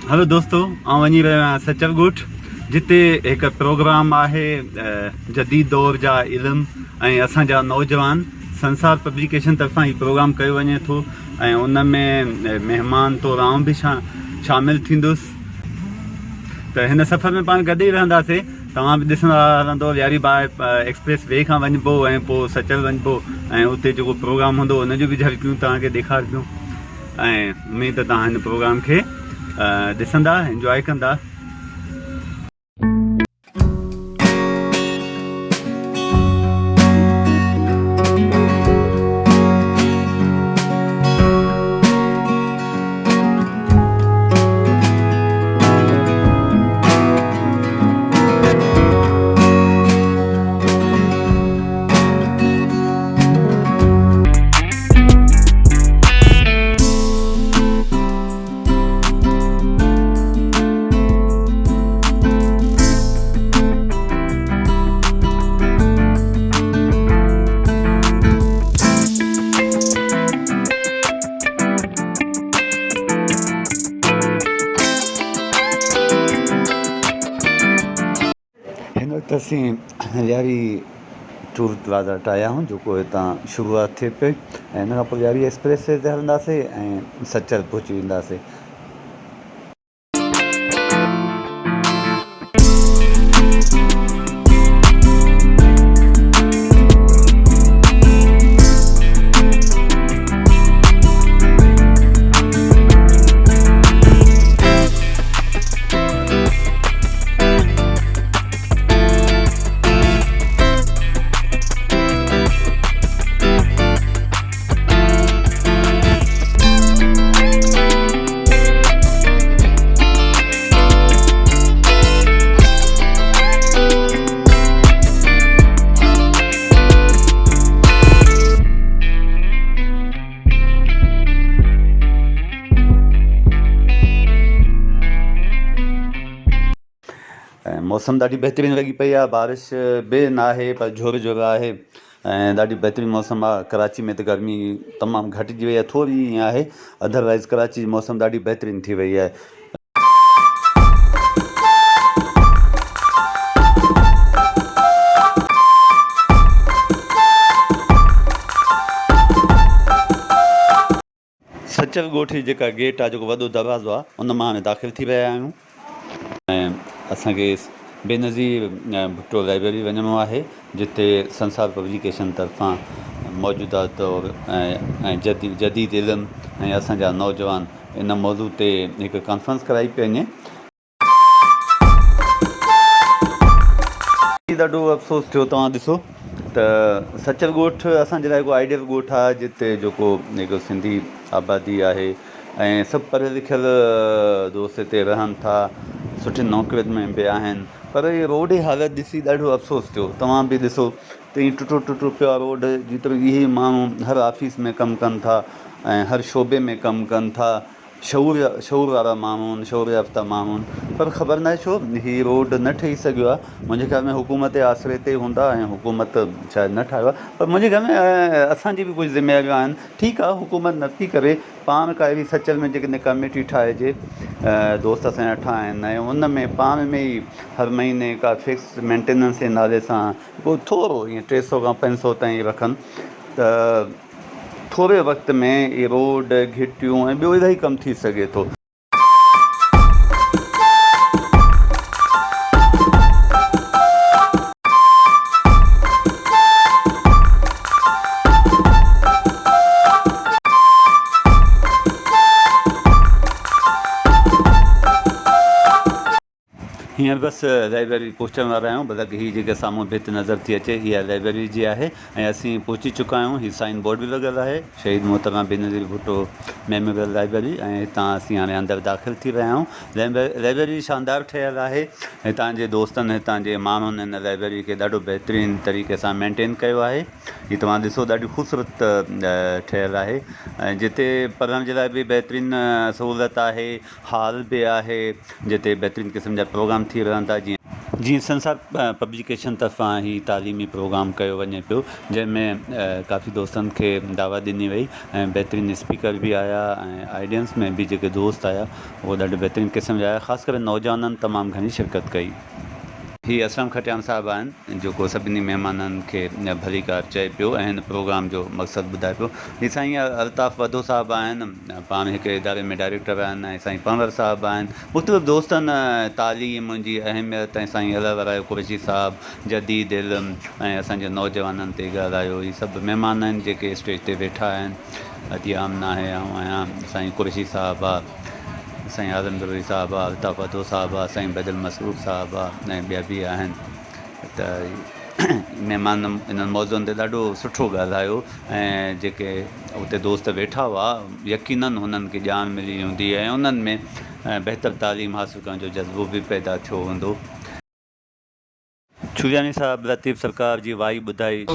Hello दोस्तों, आउं वञी रहियो आहियां सचरगोठ, जिते हिकु प्रोग्राम आहे जदीद दौर जा इल्म ऐं असांजा नौजवान संसार पब्लिकेशन तरफ़ां ही प्रोग्राम कयो वञे थो ऐं उन में महिमान तौरु आउं बि शामिलु थींदुसि। त हिन सफ़र में पाण गॾु ई रहंदासीं। तव्हां बि ॾिसंदा रहंदो यारी बाग एक्सप्रेस वे खां वञिबो ऐं पोइ सचल वञिबो ऐं उते जेको प्रोग्राम हूंदो उनजो बि झलकियूं तव्हांखे ॾेखारिबियूं ऐं उमेद तव्हां हिन प्रोग्राम खे ॾिसंदा, एंजॉय कंदा। हिन वक़्तु असीं यारी टूर प्लाज़ा वटि आया आहियूं, जेको हितां शुरूआति थिए पई ऐं हिन खां पोइ यारी एक्सप्रेस वे ते हलंदासीं ऐं सचल पहुची वेंदासीं। मौसम ॾाढी बहितरीनु लॻी पई आहे, बारिश बि न आहे पर झोर झोर आहे ऐं ॾाढी बहितरीनु मौसम आहे। कराची में त गर्मी तमामु घटिजी वई आहे, थोरी ईअं आहे, अदरवाइज़ कराची जी मौसम ॾाढी बहितरीनु थी वई आहे। सचल ॻोठ जी जेका गेट आहे, जेको वॾो दरवाज़ो आहे, उन मां हाणे दाख़िल थी रहिया आहियूं ऐं असांखे बेनज़ीर भुट्टो लाइब्रेरी वञिणो आहे, जिते संसार पब्लिकेशन तरफ़ां मौजूदा दौर ऐं जदीद इल्म ऐं असांजा नौजवान इन मौज़ू ते हिकु कॉन्फ्रेंस कराई पई वञे। ॾाढो अफ़सोस थियो, तव्हां ॾिसो त सचल ॻोठ असांजे लाइ हिकु आइडियल ॻोठ आहे, जिते जेको हिकु सिंधी आबादी आहे ऐं सभु पढ़ियल लिखियल दोस्त हिते रहनि था, सुठी नौकरियुनि में बि आहिनि, पर इहे रोड जी हालति ॾिसी ॾाढो अफ़सोस थियो। तव्हां बि ॾिसो त हीअ टुटो पियो आहे रोड, जेतिरो इहे माण्हू हर ऑफिस में कमु कनि था ऐं हर शोबे में कमु कनि था, शऊर वारा माण्हू आहिनि, शऊर याफ़्ता माण्हू आहिनि, पर ख़बर न आहे छो हीअ रोड न ठही सघियो आहे। मुंहिंजे ख़्याल में हुकूमत जे आसिरे ते हूंदा ऐं हुकूमत शायदि न ठाहियो आहे, पर मुंहिंजे घर में असांजी बि कुझु ज़िमेवारियूं आहिनि। ठीकु आहे, हुकूमत नथी करे, पाण का अहिड़ी सचल में जेकॾहिं कमेटी ठाहिजे, दोस्त असांजा ठाहिनि ऐं उन में पाण में ई हर महीने का फिक्स मेंटेनेंस जे नाले सां पोइ थोरो ईअं 300 खां 500 ताईं रखनि, त थोरे वक़्त में इहे रोड घिटियूं ऐं ॿियो इलाही कमु थी सघे थो। हींअर बसि लाइब्रेरी पहुचण वारा आहियूं। बल्कि हीअ जेके साम्हूं भित नज़र थी अचे हीअ लाइब्रेरी जी आहे ऐं असीं पहुची चुका आहियूं। हीअ साइन बोर्ड बि लॻियलु आहे शहीद मोहतरमा बेनज़ीर भुट्टो मेमोरियल लाइब्रेरी ऐं हितां असीं हाणे अंदरि दाख़िल थी रहिया आहियूं। लाइब्रेरी शानदार ठहियलु आहे। हितां जे दोस्तनि हितां जे माण्हुनि हिन लाइब्रेरी खे ॾाढो बहितरीनु तरीक़े सां मेंटेन कयो आहे। हीअ तव्हां ॾिसो ॾाढी ख़ूबसूरत ठहियलु आहे ऐं जिते पढ़ण जे लाइ बि बहितरीनु सहूलियत आहे। हॉल बि आहे जिते बहितरीनु क़िस्म जा प्रोग्राम थी रहनि था। जीअं संसार पब्लिकेशन तरफ़ां ही तालीमी प्रोग्राम कयो वञे पियो जंहिंमें काफ़ी दोस्तनि खे दावा ॾिनी वई ऐं बहितरीनु स्पीकर बि आया ऐं ऑडियंस में बि जेके दोस्त आया उहो ॾाढो बहितरीनु क़िस्म जा आया। ख़ासि करे नौजवाननि तमामु घणी शिरकत कई। हीअ असलम खटियान साहिबु आहिनि जेको सभिनी महिमाननि खे भली कार चए पियो ऐं हिन प्रोग्राम जो मक़सदु ॿुधाए पियो। हीअ साईं अल्ताफ़ वधो साहिबु आहिनि, पाण हिकिड़े इदारे में डायरेक्टर आहिनि ऐं साईं पंवर साहिबु आहिनि। मुख़्तलिफ़ दोस्तनि तालीम जी अहमियत ऐं साईं अलवरायो कुरैशी साहिबु जदीद इल्म ऐं असांजे नौजवाननि ते ॻाल्हायो। हीअ सभु महिमान आहिनि जेके स्टेज ते वेठा आहिनि। अती आमना आहे आऊं आहियां, साईं कुरैशी साहिबु आहे, साईं आज़म ज़रूरी साहिबु आहे, अल्ताफ़ वधो साहिबु आहे, साईं बदल मसरूफ़ साहिबु आहे ऐं ॿिया बि आहिनि। त महिमान इन्हनि मौज़ुअनि ते ॾाढो सुठो ॻाल्हायो ऐं जेके उते दोस्त वेठा हुआ यकीननि हुननि खे ॼाण मिली हूंदी ऐं उन्हनि में बहितर तालीम हासिलु करण जो जज़्बो बि पैदा थियो हूंदो। छुरियानी साहिबु लतीफ़ सरकार जी वाई ॿुधाई।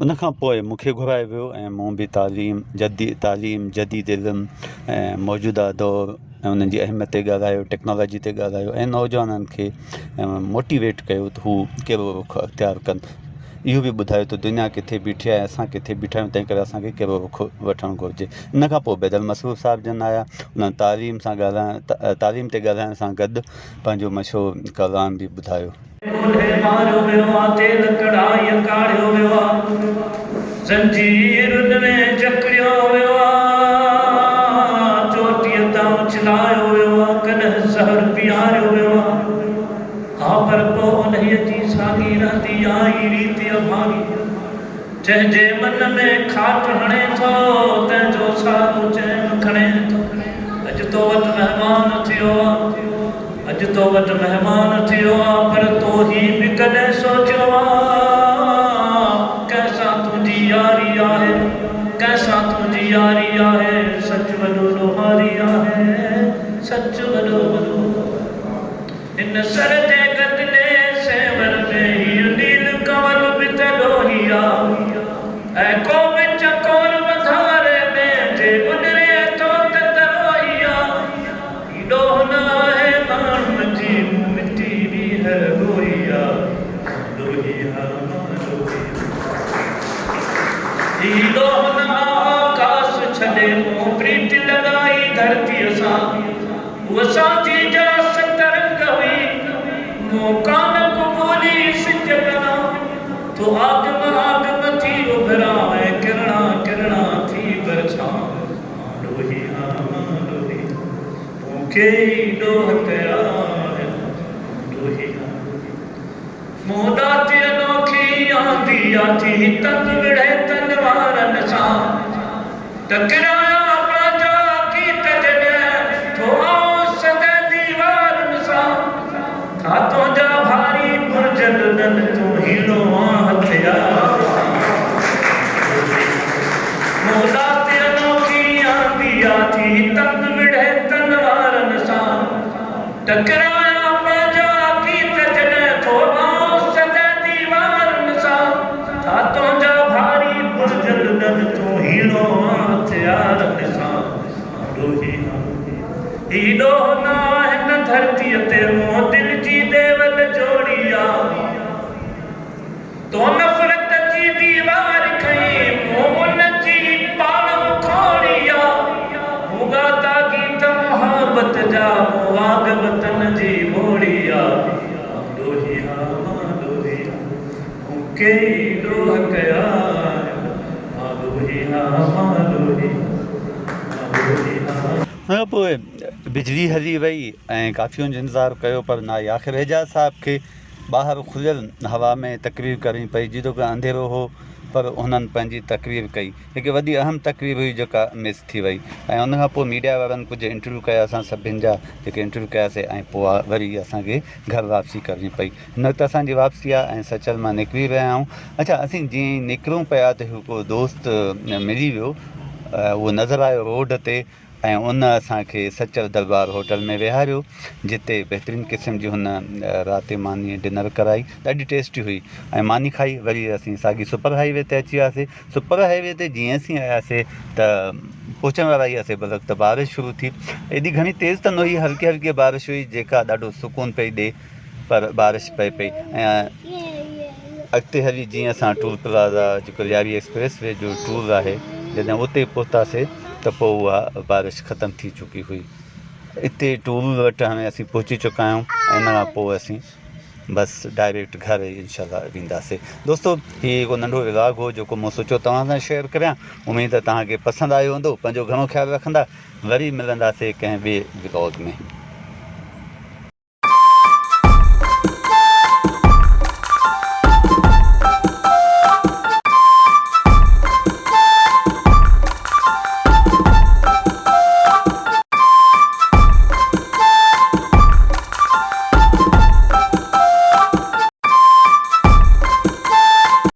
उनखां पोइ मूंखे घुराए वियो ऐं मूं बि तालीम जदीद इल्म ऐं मौजूदा दौर ऐं उन्हनि जी अहमियत ते ॻाल्हायो, टेक्नोलॉजी ते ॻाल्हायो ऐं नौजवाननि खे मोटिवेट कयो त हू कहिड़ो रुख़ अख़्तियार कनि। इहो बि ॿुधायो त दुनिया किथे बीठी आहे, असां किथे बीठा आहियूं, तंहिं करे असांखे कहिड़ो रुख़ वठणु घुरिजे। इन खां पोइ बदल मसरूफ़ साहिबु जन आया। उन्हनि तालीम ते ॻाल्हाइण सां गॾु पंहिंजो मशहूरु कलाम बि ॿुधायो। जंहिंजे मन में खाट हणे थो तंहिंजो सारो चैन खणे थो। अॼु तो वटि महिमान थियो आहे, अॼु तो वटि महिमान थियो आहे, पर तो ही बि कॾहिं सोचियो आहे कंहिंसां तुंहिंजी यारी आहे, कंहिंसां तुंहिंजी यारी आहे। सच वॾो लोहारी आहे, सच वॾो हिन सर जे गदिले सेवर में हीउ नील कंवल बि तॾो ही आहे। ऐं को बि चकोर वधारे में जे गुज़रे थो त तरोही आहे। हीॾो न आहे माण्हुनि जी मिटी बि है लोहिया, लोहिया लोहिया। हीरो न आकाश छॾे मूं प्रीत लॻाई धरतीअ सां उहा सांझी जा सतरंग हुई मूं कान क़बूली सिज करा तो आगम आगम थी उभरा ऐं किरणा किरणा थी बरछा ॾोही मूंखे ॾोह कया ॾोही मोदा ते अनोखी आंदी थी तन विढ़े तन वारनि सां टकराया पंहिंजा गीत जॾहिं थो सदा दीवारनि सां खातों जा भारी पुरजल दन तूं हीरो हथियार मोदा ते अनोखी आंदी थी तन विढ़े तन वारनि सां टकराया पंहिंजा गीत जॾहिं थो सदा दीवारनि सां खातों जा भारी पुरजल दन तूं हीरो हथियारनि सां ॾोही हीरो न हिन धरतीअ ते मूं दिल जी देवल जोड़ी आहे तो नफ़रत जी दीवार खई मूं उन जी पाण खोड़ी आहे मूं ॻाता गीत मोहबत जा मूं वाग वतन जी मोड़ी आहे ॾोही मूंखे ॾोह कया ॾोही हुन खां पोइ बिजली हली वई ऐं काफ़ियुनि जो इंतज़ारु कयो पर न आई। आख़िर एजाज़ साहब खे ॿाहिरि खुलियल हवा में तकरीर करणी पई जितो की अंधेरो हो पर हुननि पंहिंजी तकरीर कई। हिकु वॾी अहम तकरीर हुई जेका मिस थी वई ऐं उन खां पोइ मीडिया वारनि कुझु इंटरव्यू कया असां सभिनि जा जेके इंटरव्यू कयासीं ऐं पोइ वरी असांखे घर वापसी करणी पई। न त असांजी वापसी आहे ऐं सचल मां निकिरी विया आहियूं। अच्छा असीं जीअं निकिरूं पिया त हिकु दोस्त मिली वियो उहो नज़र आयो रोड ते ऐं उन असांखे सचल दरबार होटल में विहारियो जिते बहितरीनु क़िस्म जी हुन राति मानी डिनर कराई ॾाढी टेस्टी हुई ऐं मानी खाई वरी असीं साॻी सुपर हाईवे ते अची वियासीं। सुपर हाईवे ते जीअं असीं आयासीं त पहुचण वारा ई हुआसीं पर त बारिश शुरू थी। एॾी घणी तेज़ त न हुई हल्की हल्की बारिश हुई जेका ॾाढो सुकून पई ॾिए पर बारिश पए पई ऐं अॻिते हली जीअं असां टूर प्लाज़ा जेको रियारी एक्सप्रेस वे जो टूर आहे जॾहिं उते पहुतासीं त पोइ उहा बारिश ख़तमु थी चुकी हुई। हिते टूर वटि हाणे असीं पहुची चुका आहियूं ऐं इन खां पोइ असीं बसि डायरेक्ट घर इनशाला वेंदासीं। दोस्तो हीउ हिकु नंढो व्लॉग हो जेको मूं सोचियो तव्हां सां शेयर करियां। उमेदु आहे तव्हांखे पसंदि आयो हूंदो। पंहिंजो घणो ख़्यालु रखंदा। वरी मिलंदासीं कंहिं ॿिए व्लॉग में।